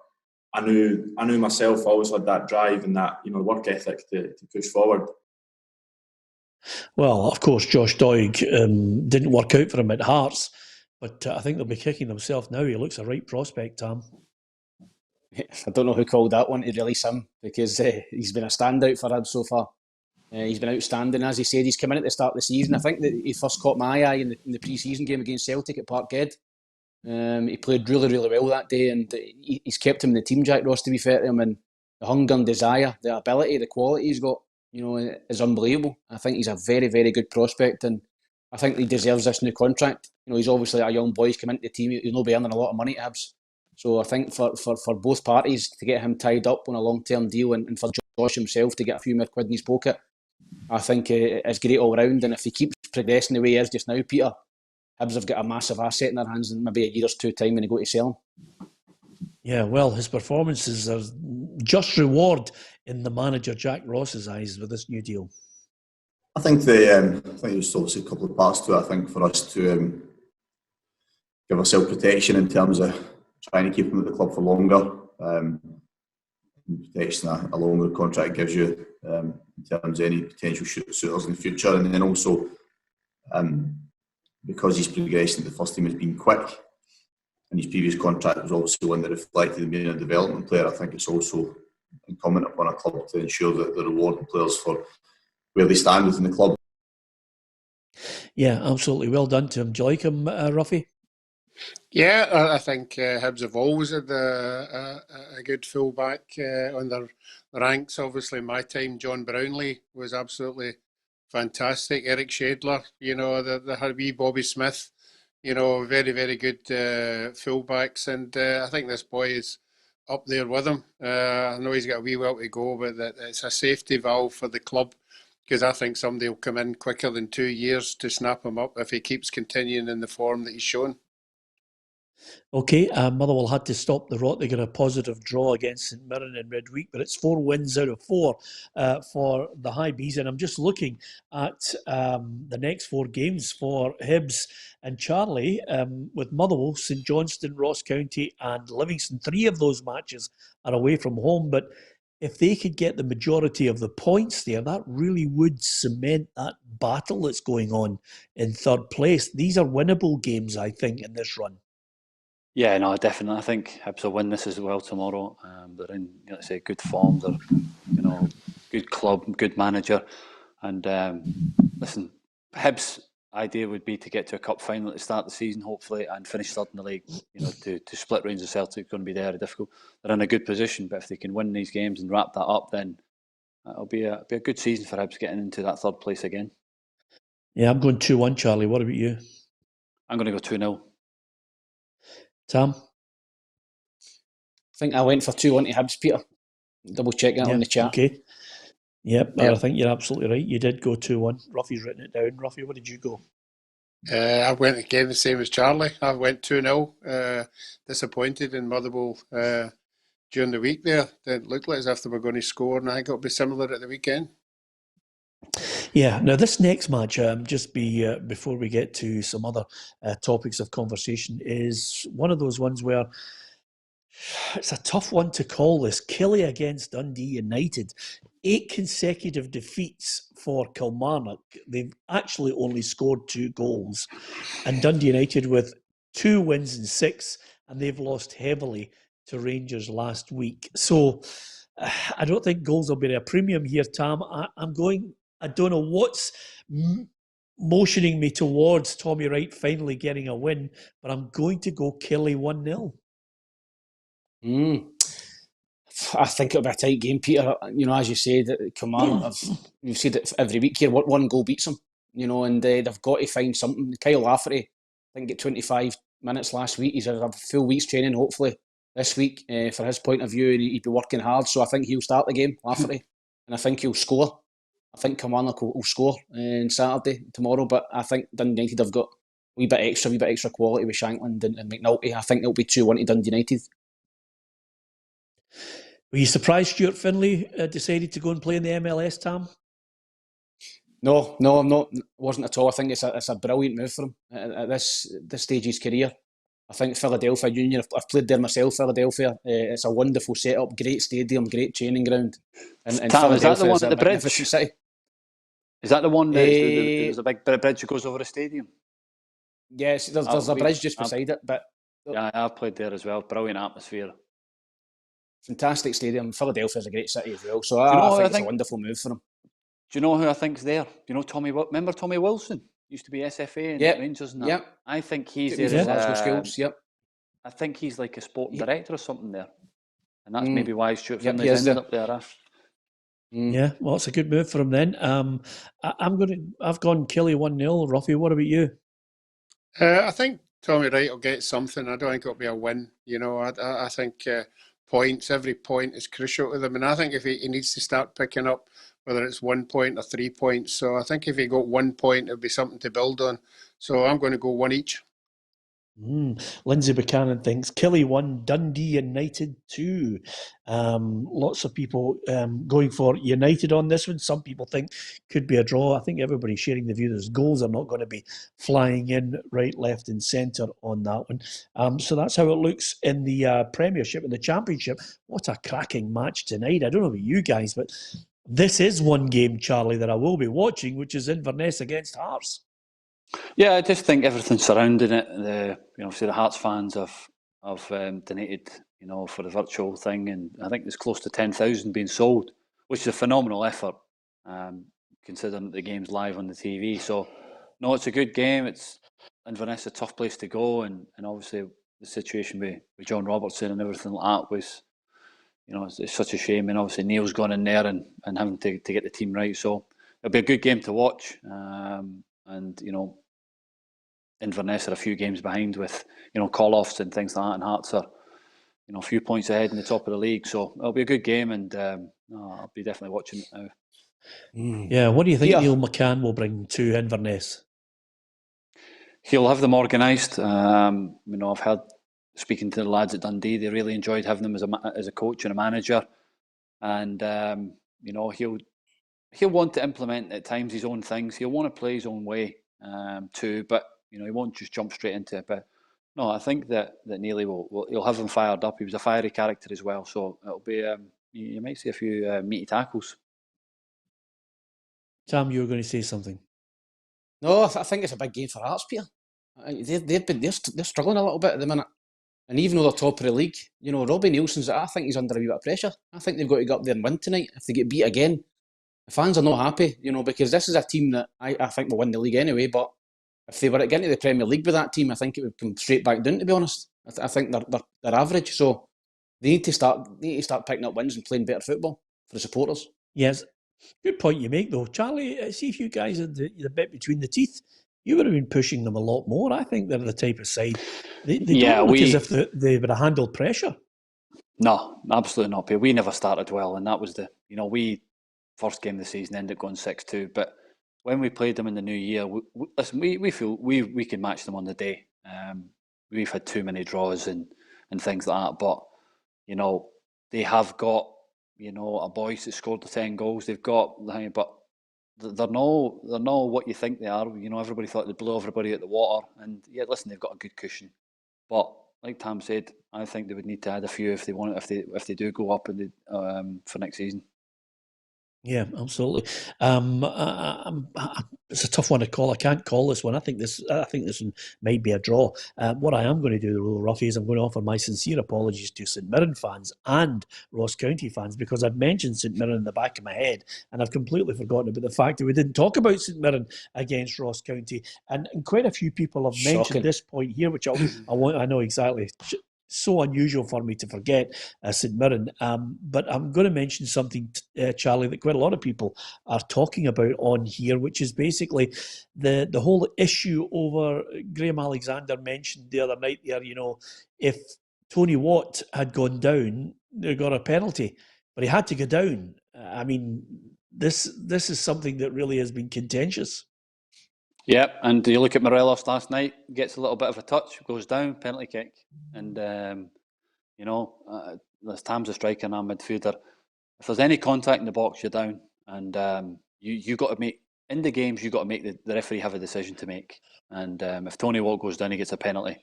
I knew myself. I always had that drive and that work ethic to push forward. Well, of course, Josh Doig didn't work out for him at Hearts, but I think they'll be kicking themselves now. He looks a right prospect, Tam. I don't know who called that one to release him, because he's been a standout for Hibs so far. He's been outstanding. As he said, he's come in at the start of the season. I think that he first caught my eye in the pre-season game against Celtic at Parkhead. He played really, really well that day, and he's kept him in the team, Jack Ross, to be fair to him. And the hunger and desire, the ability, the quality he's got, is unbelievable. I think he's a very, very good prospect, and I think he deserves this new contract. He's obviously a young boy. He's come into the team. He'll not be earning a lot of money at Hibs. So I think for both parties to get him tied up on a long-term deal, and for Josh himself to get a few more quid in his pocket, I think it's great all round. And if he keeps progressing the way he is just now, Peter, Hibs have got a massive asset in their hands in maybe a year or two time when they go to sell him. Yeah, well, his performances are just reward in the manager Jack Ross's eyes with this new deal. I think there's obviously a couple of parts to it. I think for us to give ourselves protection in terms of trying to keep him at the club for longer. Protection a longer contract gives you in terms of any potential suitors in the future, and then also because he's progressing, the first team has been quick, and his previous contract was obviously one that reflected him being a development player. I think it's also incumbent upon a club to ensure that they're rewarding players for where they stand within the club. Yeah, absolutely. Well done to him. Do you like him, Roughie? Yeah, I think Hibs have always had a good fullback on their ranks. Obviously, my time, John Brownlee was absolutely fantastic. Eric Shadler, the had wee Bobby Smith, very, very good fullbacks. And I think this boy is up there with him. I know he's got a wee while to go, but it's a safety valve for the club because I think somebody will come in quicker than 2 years to snap him up if he keeps continuing in the form that he's shown. Okay, Motherwell had to stop the rot. They got a positive draw against St Mirren in midweek, but it's 4 wins out of 4 for the High Bees. And I'm just looking at the next 4 games for Hibs and Charlie with Motherwell, St Johnstone, Ross County and Livingston. 3 of those matches are away from home, but if they could get the majority of the points there, that really would cement that battle that's going on in third place. These are winnable games, I think, in this run. Yeah, no, definitely. I think Hibs will win this as well tomorrow. They're in, good form. They're, good club, good manager. And listen, Hibs' idea would be to get to a cup final at the start of the season, hopefully, and finish third in the league. To split Rangers Celtic is going to be very difficult. They're in a good position, but if they can win these games and wrap that up, then it'll be a good season for Hibs getting into that third place again. Yeah, I'm going 2-1, Charlie. What about you? I'm going to go 2-0. Tam? I think I went for 2-1 to Hibs, Peter. Double check that on the chat. Okay. Yep, I think you're absolutely right. You did go 2-1. Roughie's written it down. Roughie, what did you go? I went again the same as Charlie. I went 2-0. Disappointed in Motherwell during the week there. It looked like as if they were going to score, and I think it'll be similar at the weekend. Yeah, now this next match, before we get to some other topics of conversation, is one of those ones where it's a tough one to call this. Killie against Dundee United. 8 consecutive defeats for Kilmarnock. They've actually only scored 2 goals. And Dundee United with 2 wins and 6, and they've lost heavily to Rangers last week. So I don't think goals will be a premium here, Tam. I don't know what's motioning me towards Tommy Wright finally getting a win, but I'm going to go Killie 1-0. I think it'll be a tight game, Peter. As you said, Kilmarnock, you've said it every week here, one goal beats them, and they've got to find something. Kyle Lafferty, I think, got 25 minutes last week. He's had a full week's training, hopefully, this week, for his point of view, and he'd be working hard. So I think he'll start the game, Lafferty, and I think he'll score. I think Kilmarnock will score on Saturday, tomorrow, but I think Dundee United have got a wee bit extra quality with Shankland and McNulty. I think it'll be 2-1 to Dundee United. Were you surprised Stuart Finlay decided to go and play in the MLS, Tam? No, I'm not. Wasn't at all. I think it's a brilliant move for him at this stage of his career. I think Philadelphia Union, I've played there myself, Philadelphia. It's a wonderful setup, great stadium, great training ground. And Tam, is that the one at the bridge? City. Is that the one there's a big bridge that goes over the stadium? Yes, there's a bridge just beside it. But yeah, I've played there as well. Brilliant atmosphere. Fantastic stadium. Philadelphia's a great city as well. So I think it's a wonderful move for him. Do you know who I think's there? Remember Tommy Wilson? Used to be SFA and Rangers and that. Yep. I think he's there. Skills. Yep. I think he's like a sporting director or something there. And that's maybe why Stuart Finlay's ended up there. Yeah, well, it's a good move for him then. I've gone Killie 1-0. Roughie, what about you? I think Tommy Wright will get something. I don't think it'll be a win. I think points, every point is crucial to them. And I think if he needs to start picking up, whether it's 1 point or 3 points. So I think if he got 1 point, it'll be something to build on. So I'm going to go 1 each. Lindsay Buchanan thinks Killie 1, Dundee United 2. Lots of people going for United on this one. Some people think could be a draw. I think everybody's sharing the view that goals are not going to be flying in right, left and centre on that one. So that's how it looks in the Premiership and the Championship. What a cracking match tonight. I don't know about you guys, but this is one game, Charlie, that I will be watching, which is Inverness against Hearts. Yeah, I just think everything surrounding it. Obviously the Hearts fans have donated, for the virtual thing, and I think there's close to 10,000 being sold, which is a phenomenal effort, considering the game's live on the TV. So, no, it's a good game. It's Inverness a tough place to go, and obviously the situation with John Robertson and everything like that was, it's such a shame. And obviously Neil's gone in there and having to get the team right. So it'll be a good game to watch. And Inverness are a few games behind with call-offs and things like that, and Hearts are a few points ahead in the top of the league. So it'll be a good game, and I'll be definitely watching it now. Yeah, what do you think Neil McCann will bring to Inverness? He'll have them organised. I've heard, speaking to the lads at Dundee, they really enjoyed having him as a coach and a manager, and he'll want to implement at times his own things. He'll want to play his own way too, but he won't just jump straight into it. But no, I think that Neely he'll have them fired up. He was a fiery character as well, so it'll be you might see a few meaty tackles. Tam, you were going to say something. No, I think it's a big game for Hearts, Peter. They're struggling a little bit at the minute, and even though they're top of the league, Robbie Nielsen's. I think he's under a wee bit of pressure. I think they've got to go up there and win tonight. If they get beat again, the fans are not happy. Because this is a team that I think will win the league anyway. But if they were to get into the Premier League with that team, I think it would come straight back down. To be honest, I think they're average. So they need to start picking up wins and playing better football for the supporters. Yes. Good point you make, though. Charlie, see if you guys had the bit between the teeth, you would have been pushing them a lot more. I think they're the type of side. They don't look as if they would have handled pressure. No, absolutely not, Peter. We never started well, and that was we first game of the season ended up going 6-2. But when we played them in the new year, we feel we can match them on the day. We've had too many draws and things like that. But, they have got a boys that scored the 10 goals. They've got, but they're not what you think they are. Everybody thought they'd blow everybody out the water, and yeah, listen, they've got a good cushion. But like Tam said, I think they would need to add a few if they do go up for next season. Yeah, absolutely. It's a tough one to call. I can't call this one. I think this one might be a draw. What I am going to do, Roughie, is I'm going to offer my sincere apologies to St Mirren fans and Ross County fans, because I've mentioned St Mirren in the back of my head, and I've completely forgotten about the fact that we didn't talk about St Mirren against Ross County, and quite a few people have mentioned this point here, which I know exactly. So unusual for me to forget St Mirren, but I'm going to mention something, Charlie, that quite a lot of people are talking about on here, which is basically the whole issue over. Graham Alexander mentioned the other night there, if Tony Watt had gone down, they got a penalty, but he had to go down. I mean, this is something that really has been contentious. Yep, and you look at Morelos last night, gets a little bit of a touch, goes down, penalty kick. And, Tam's a striker and I'm a midfielder. If there's any contact in the box, you're down. And you got to make, in the games, you've got to make the referee have a decision to make. And if Tony Watt goes down, he gets a penalty.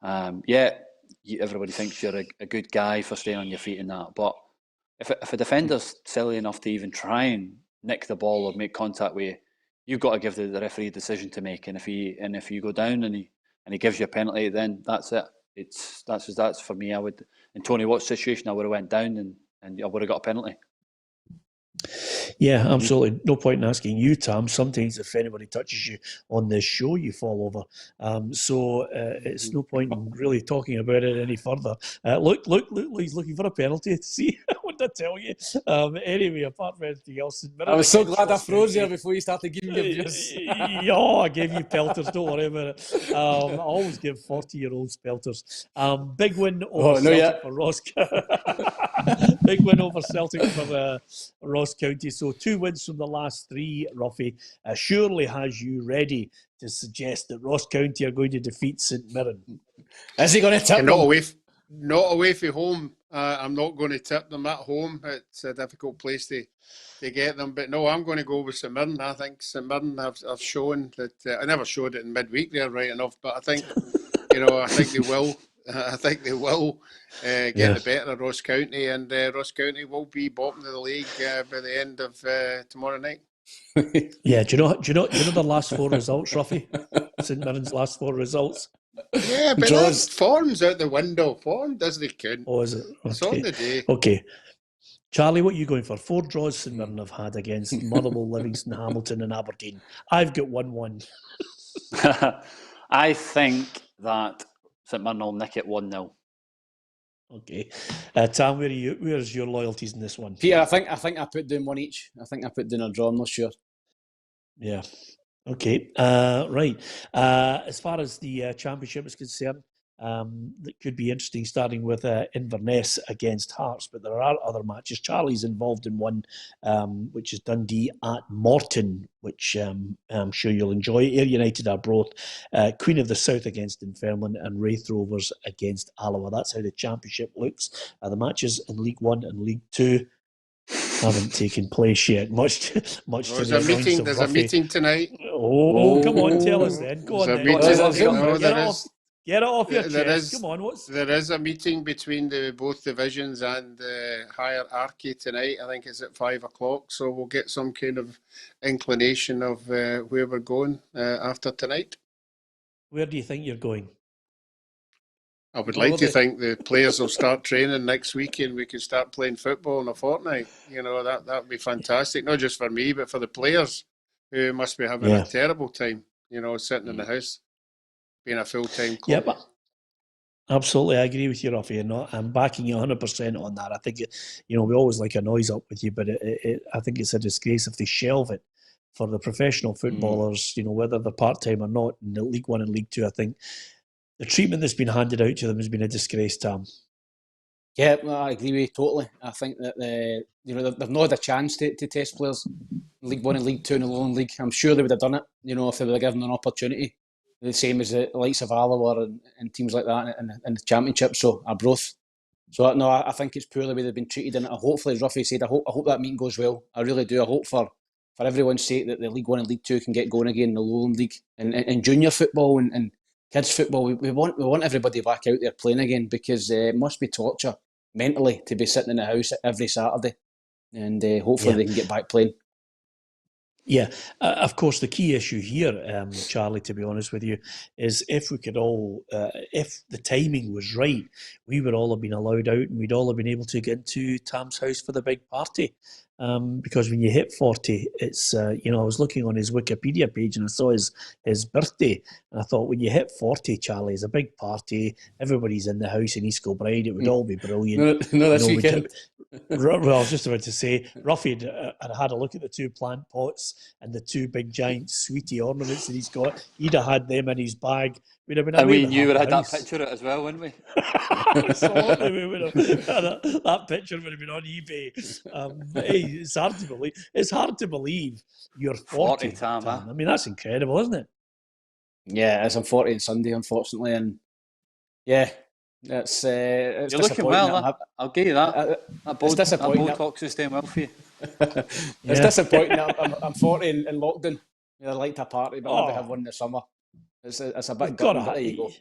Everybody thinks you're a good guy for staying on your feet and that. But if a defender's silly enough to even try and nick the ball or make contact with you, you've got to give the referee a decision to make, and if you go down and he gives you a penalty, then that's it. That's for me. I would, in Tony Watt's situation, I would have went down and I would have got a penalty. Yeah, absolutely. No point in asking you, Tam. Sometimes if anybody touches you on this show, you fall over. So it's no point in really talking about it any further. Look, he's looking for a penalty. See, what did I tell you? Anyway, apart from anything else, I was so glad I froze there before you started giving me abuse. I gave you pelters. Don't worry about it. I always give 40-year-olds pelters. Big win over Celtic for Ross. Big win over Celtic for Ross County. So 2 wins from the last 3, Roughie, surely has you ready to suggest that Ross County are going to defeat St Mirren. Is he going to tip them? Not away from home. I'm not going to tip them at home. It's a difficult place to get them. But no, I'm going to go with St Mirren. I think St Mirren have shown that. I never showed it in midweek there, right enough. But I think, I think they will. I think they will get the better of Ross County, and Ross County will be bottom of the league by the end of tomorrow night. Yeah, do you know the last 4 results, Roughie? St Mirren's last 4 results. Yeah, but that form's out the window. Form doesn't count. Oh, is it? Okay. It's on the day. Okay. Charlie, what are you going for? 4 draws St Mirren have had against Motherwell, Livingston, Hamilton and Aberdeen. I've got 1-1. I think that St Mirren will nick it 1-0. Okay. Tam, where's your loyalties in this one? Peter, I think I put down one each. I think I put down a draw, I'm not sure. Yeah. Okay. Right. As far as the championship is concerned, it could be interesting, starting with Inverness against Hearts, but there are other matches. Charlie's involved in one, which is Dundee at Morton, which I'm sure you'll enjoy. Ayr United are both Queen of the South against Dunfermline and Wraith Rovers against Alloa. That's how the championship looks. The matches in League One and League Two haven't taken place yet. Much to the annoyance of There's a Roughie. meeting tonight. Oh, come on, tell us then. Go on then. Get it off your chest. Come on, there is a meeting between both divisions and the hierarchy tonight. I think it's at 5:00, so we'll get some kind of inclination of where we're going after tonight. Where do you think you're going? I would like to think the players will start training next week and we can start playing football in a fortnight. You know, that would be fantastic, not just for me, but for the players who must be having a terrible time, you know, sitting in the house, being a full-time club. Yeah, absolutely. I agree with you, Roughie, and I'm backing you 100% on that. I think, we always like a noise up with you, but I think it's a disgrace if they shelve it for the professional footballers, whether they're part-time or not, in the League One and League Two. I think the treatment that's been handed out to them has been a disgrace, Tam. Yeah, I agree with you totally. I think that they've not had a chance to test players in League One and League Two in the Lowland League. I'm sure they would have done it, if they were given an opportunity. The same as the likes of Alloa and teams like that in the Championship, so Arbroath. So no, I think it's poorly the way they've been treated, and hopefully, as Roughie said, I hope that meeting goes well. I really do. I hope for everyone's sake that the League One and League Two can get going again in the Lowland League and junior football and kids football. We want everybody back out there playing again, because it must be torture mentally to be sitting in the house every Saturday, and hopefully they can get back playing. Yeah, of course, the key issue here, Charlie, to be honest with you, is if we could all, if the timing was right, we would all have been allowed out and we'd all have been able to get into Tam's house for the big party. Because when you hit 40, it's, I was looking on his Wikipedia page and I saw his birthday. And I thought, when you hit 40, Charlie, it's a big party. Everybody's in the house in East Kilbride. It would all be brilliant. No, this weekend. Well, I was just about to say, Roughie had a look at the two plant pots and the two big giant sweetie ornaments that he's got. He'd have had them in his bag. We'd have been. And we knew we had that picture as well, wouldn't we? Absolutely, we would have. That picture would have been on eBay. It's hard to believe. It's hard to believe you're 40, Tam. I mean, that's incredible, isn't it? Yeah, I'm 40 on Sunday, unfortunately, and yeah. It's you're looking well. I'll give you that. It's disappointing. That Botox is staying well for you. It's disappointing. I'm 40 in lockdown. I'd like to party, but maybe have one in the summer. It's a bit gutting, but there you go.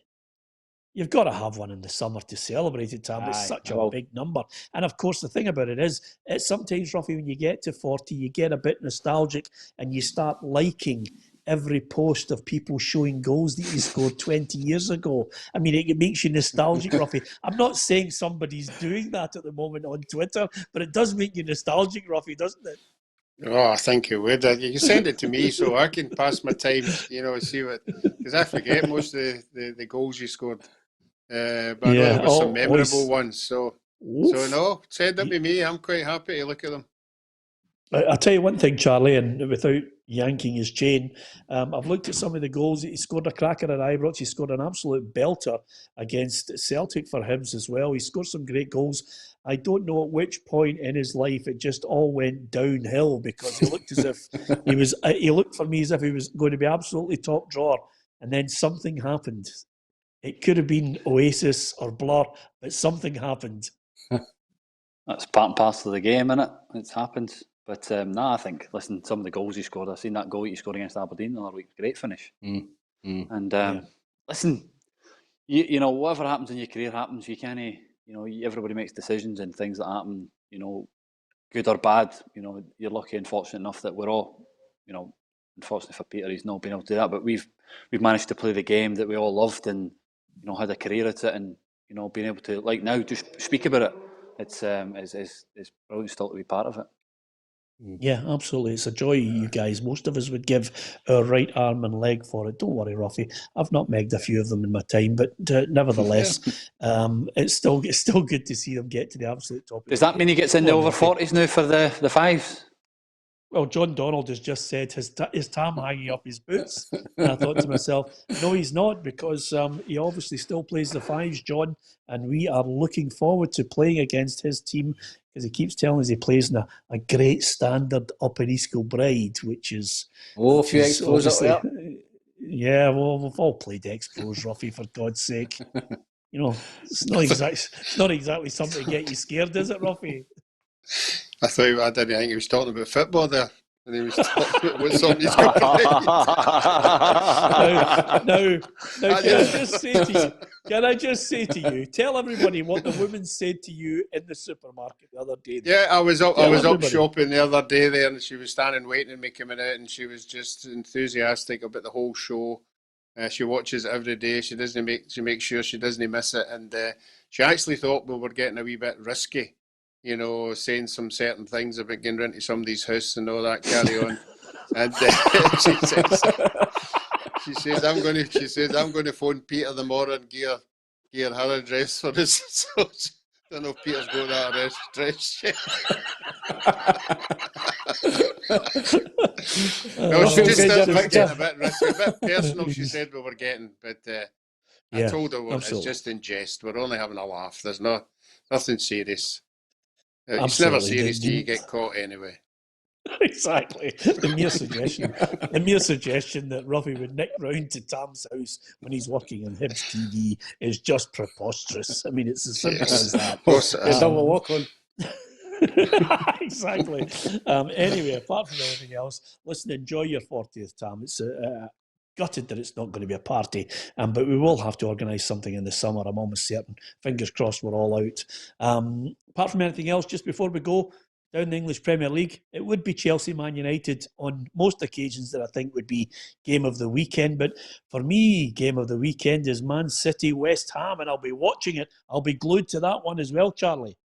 You've got to have one in the summer to celebrate it, Tam. It's such a big number. And of course, the thing about it is, it's sometimes, Roughie, when you get to 40, you get a bit nostalgic and you start liking every post of people showing goals that you scored 20 years ago. I mean, it makes you nostalgic, Roughie. I'm not saying somebody's doing that at the moment on Twitter, but it does make you nostalgic, Roughie, doesn't it? Oh, I think it would. You can send it to me so I can pass my time, see what... Because I forget most of the goals you scored. But I know there were some memorable ones. So no, send them to me. I'm quite happy to look at them. I'll tell you one thing, Charlie, and without yanking his chain, I've looked at some of the goals that he scored. A cracker at Ibrox. He scored an absolute belter against Celtic for Hibs as well. He scored some great goals. I don't know at which point in his life it just all went downhill, because he looked as if he looked for me as if he was going to be absolutely top drawer, and then something happened. It could have been Oasis or Blur, but something happened. That's part and parcel of the game, innit? It's happened. But I think, listen, some of the goals he scored, I've seen that goal he scored against Aberdeen the other week. Great finish. And listen, you know, whatever happens in your career happens. You can't, everybody makes decisions and things that happen, good or bad. You're lucky and fortunate enough that we're all, unfortunately for Peter, he's not been able to do that. But we've managed to play the game that we all loved and, had a career at it, and, being able to, like now, just speak about it. It's brilliant still to be part of it. Yeah, absolutely. It's a joy, you guys. Most of us would give our right arm and leg for it. Don't worry, Roughie. I've nutmegged a few of them in my time, but nevertheless, it's still good to see them get to the absolute top. Does that mean he gets in the over 40s now for the fives? Well, John Donald has just said, is Tam hanging up his boots? And I thought to myself, no, he's not, because he obviously still plays the fives, John, and we are looking forward to playing against his team, because he keeps telling us he plays in a great standard up in East Kilbride, which is... Oh, a few expos up there. Yeah, well, we've all played expos, Roughie, for God's sake. You know, it's not exactly something to get you scared, is it, Roughie? I didn't think he was talking about football there. And he was talking about what somebody's got Now, can I just say to you, tell everybody what the woman said to you in the supermarket the other day. Yeah, I was up shopping the other day there, and she was standing waiting on me coming out, and she was just enthusiastic about the whole show. She watches it every day. She makes sure she doesn't miss it, and she actually thought we were getting a wee bit risky. You know, saying some certain things about getting into somebody's house and all that carry on. And she says I'm going to phone Peter tomorrow and gear her address for this. So I don't know if Peter's going to that address yet. No, she just said it was getting a bit risky, a bit personal. She said we were getting, but I told her it's just in jest. We're only having a laugh. There's nothing serious. It's never serious till you get caught anyway. Exactly. The mere suggestion that Roughie would nick round to Tam's house when he's working on Hibs TV is just preposterous. I mean, it's as simple as that. It's double walk on. Exactly. Anyway, apart from anything else, listen, enjoy your 40th, Tam. It's gutted that it's not going to be a party, but we will have to organise something in the summer, I'm almost certain. Fingers crossed we're all out. Apart from anything else, just before we go, down the English Premier League, it would be Chelsea Man United on most occasions that I think would be game of the weekend. But for me, game of the weekend is Man City West Ham, and I'll be watching it. I'll be glued to that one as well, Charlie.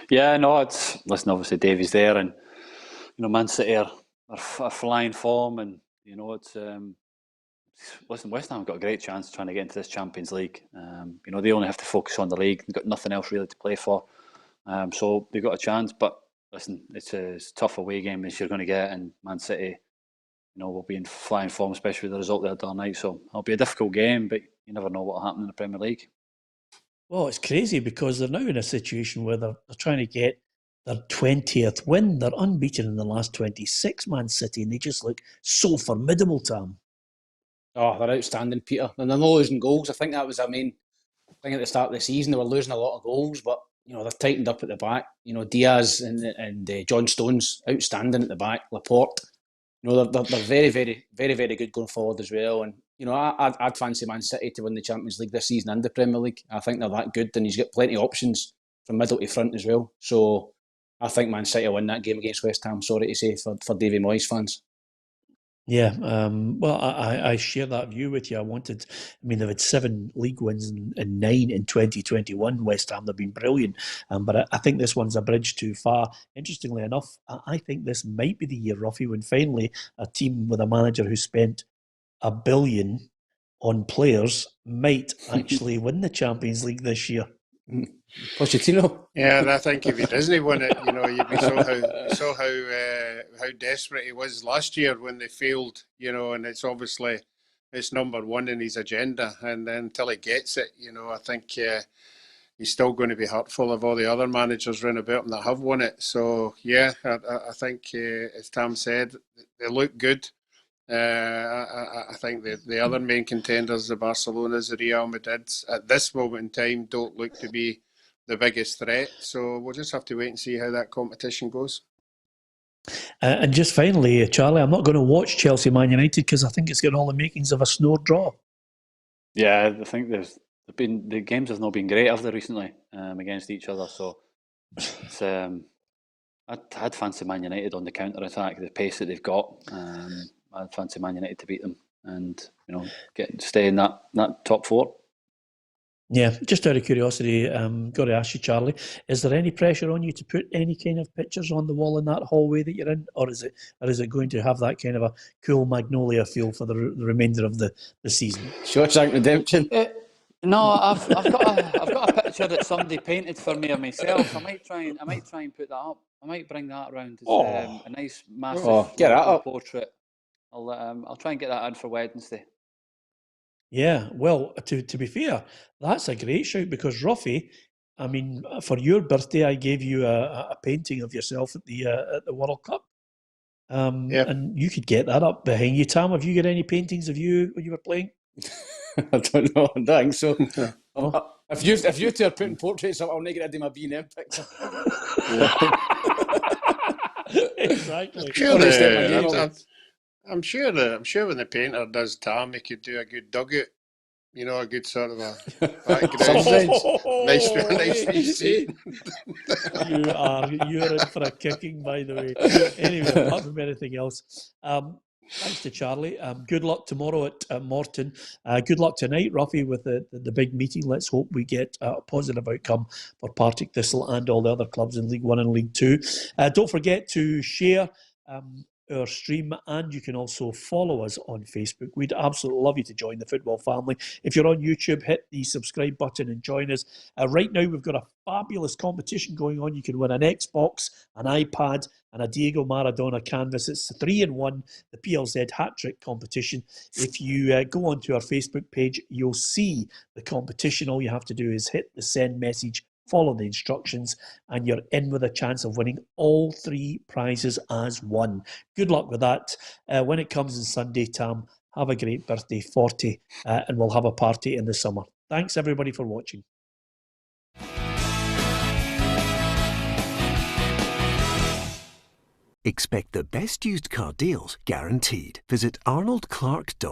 Yeah, no, listen, obviously Davey's there, and Man City are flying form, and listen, West Ham have got a great chance trying to get into this Champions League. They only have to focus on the league. They've got nothing else really to play for. So they've got a chance. But listen, it's a tough away game as you're going to get, and Man City, will be in flying form, especially with the result they had the other night. So it'll be a difficult game, but you never know what will happen in the Premier League. Well, it's crazy because they're now in a situation where they're trying to get their 20th win. They're unbeaten in the last 26, Man City, and they just look so formidable, Tam. Oh, they're outstanding, Peter. And they're not losing goals. I think that was their main thing at the start of the season. They were losing a lot of goals, but they're tightened up at the back. Diaz and John Stones outstanding at the back. Laporte, they're very, very, very, very good going forward as well. And I'd fancy Man City to win the Champions League this season and the Premier League. I think they're that good, and he's got plenty of options from middle to front as well. So I think Man City will win that game against West Ham. Sorry to say for Davy Moyes fans. Yeah, well, I share that view with you. They've had 7 league wins and 9 in 2021. West Ham, they've been brilliant. But I think this one's a bridge too far. Interestingly enough, I think this might be the year, Roughie, when finally a team with a manager who spent $1 billion on players might actually win the Champions League this year. Pochettino. Yeah, and I think if he doesn't win it, you saw how desperate he was last year when they failed, and it's obviously it's number one in his agenda, and then until he gets it, I think he's still going to be hurtful of all the other managers round about him that have won it. So yeah, I think as Tam said, they look good. I think the other main contenders, the Barcelonas, the Real Madrids, at this moment in time, don't look to be the biggest threat. So we'll just have to wait and see how that competition goes. And just finally, Charlie, I'm not going to watch Chelsea Man United because I think it's got all the makings of a snore draw. Yeah, I think the games have not been great, have they, recently, against each other. So it's, I'd fancy Man United on the counter attack, the pace that they've got. I'd fancy Man United to beat them and stay in that top 4. Yeah, just out of curiosity, got to ask you, Charlie, is there any pressure on you to put any kind of pictures on the wall in that hallway that you're in, or is it going to have that kind of a cool magnolia feel for the remainder of the season? Shawshank Redemption. No, I've got a picture that somebody painted for me of myself. I might try and put that up. I might bring that around. It's a nice, massive get that up. portrait. I'll try and get that in for Wednesday. Yeah, well, to be fair, that's a great shout because Roughie, I mean, for your birthday, I gave you a painting of yourself at the World Cup, and you could get that up behind you. Tam, have you got any paintings of you when you were playing? I don't know. I don't think so. If you two are putting portraits up, I'll make it into my B&M picture. Exactly. I'm sure when the painter does Tam, he could do a good dugout. You know, a good sort of a background. nice seat. You're in for a kicking, by the way. Anyway, apart from anything else, thanks to Charlie. Good luck tomorrow at Morton. Good luck tonight, Roughie, with the big meeting. Let's hope we get a positive outcome for Partick Thistle and all the other clubs in League 1 and League 2. Don't forget to share our stream, and you can also follow us on Facebook. We'd absolutely love you to join the football family. If you're on YouTube, hit the subscribe button and join us. Right now, we've got a fabulous competition going on. You can win an Xbox, an iPad, and a Diego Maradona canvas. It's 3-in-1, the PLZ hat-trick competition. If you go onto our Facebook page, you'll see the competition. All you have to do is hit the send message, follow the instructions, and you're in with a chance of winning all 3 prizes as one. Good luck with that. When it comes on Sunday, Tam, have a great birthday, 40, and we'll have a party in the summer. Thanks, everybody, for watching. Expect the best used car deals guaranteed. Visit arnoldclark.com.